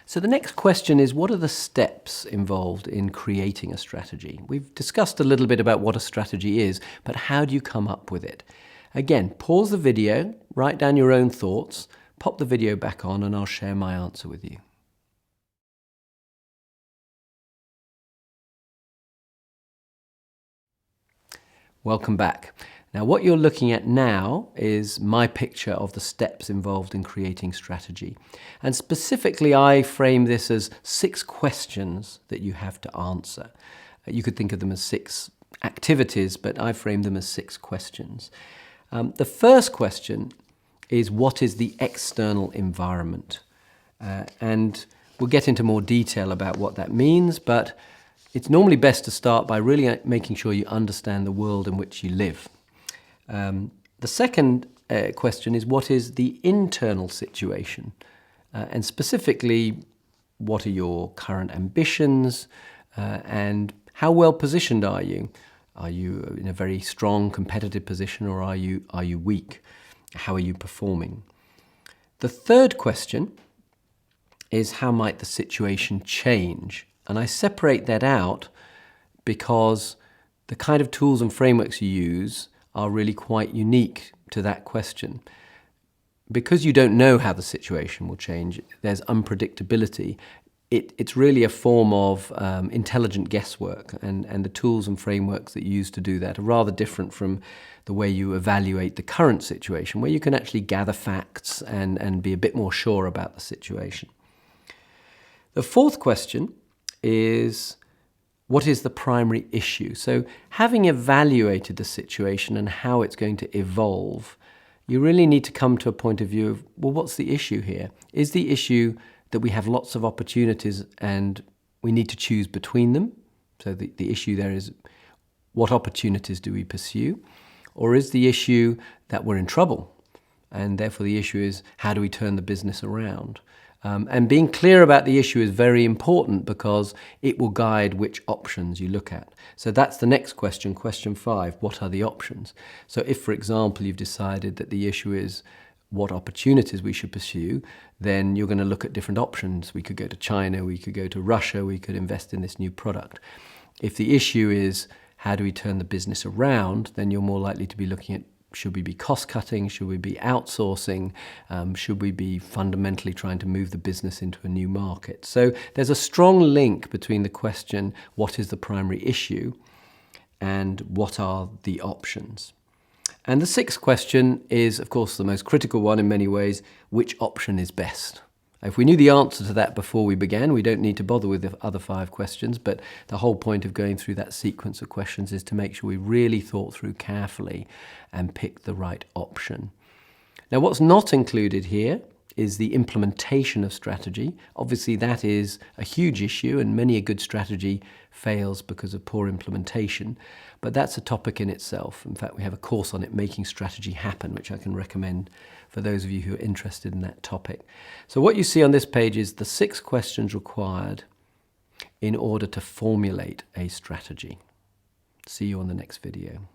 So the next question is, what are the steps involved in creating a strategy? We've discussed a little bit about what a strategy is, but how do you come up with it? Again, pause the video, write down your own thoughts, pop the video back on, and I'll share my answer with you. Welcome back. Now, what you're looking at now is my picture of the steps involved in creating strategy. And specifically, I frame this as 6 questions that you have to answer. You could think of them as 6 activities, but I frame them as 6 questions. The first question is, what is the external environment? And we'll get into more detail about what that means, but it's normally best to start by really making sure you understand the world in which you live. The second question is, what is the internal situation? And specifically, what are your current ambitions and how well positioned are you? Are you in a very strong competitive position, or are you weak? How are you performing? The third question is, how might the situation change? And I separate that out because the kind of tools and frameworks you use are really quite unique to that question. Because you don't know how the situation will change, there's unpredictability. It's really a form of intelligent guesswork, and the tools and frameworks that you use to do that are rather different from the way you evaluate the current situation, where you can actually gather facts and be a bit more sure about the situation. The fourth question is, what is the primary issue? So having evaluated the situation and how it's going to evolve, you really need to come to a point of view of, well, what's the issue here? Is the issue that we have lots of opportunities and we need to choose between them? So the issue there is, what opportunities do we pursue? Or is the issue that we're in trouble? And therefore the issue is, how do we turn the business around? And being clear about the issue is very important because it will guide which options you look at. So that's the next question, question 5, what are the options? So if, for example, you've decided that the issue is what opportunities we should pursue, then you're going to look at different options. We could go to China, we could go to Russia, we could invest in this new product. If the issue is, how do we turn the business around, then you're more likely to be looking at, should we be cost-cutting? Should we be outsourcing? Should we be fundamentally trying to move the business into a new market? So there's a strong link between the question, what is the primary issue, and what are the options? And the 6th question is, of course, the most critical one in many ways, which option is best? If we knew the answer to that before we began, we don't need to bother with the other 5 questions, but the whole point of going through that sequence of questions is to make sure we really thought through carefully and pick the right option. Now, what's not included here is the implementation of strategy. Obviously, that is a huge issue, and many a good strategy fails because of poor implementation, but that's a topic in itself. In fact, we have a course on it, Making Strategy Happen, which I can recommend for those of you who are interested in that topic. So what you see on this page is the 6 questions required in order to formulate a strategy. See you on the next video.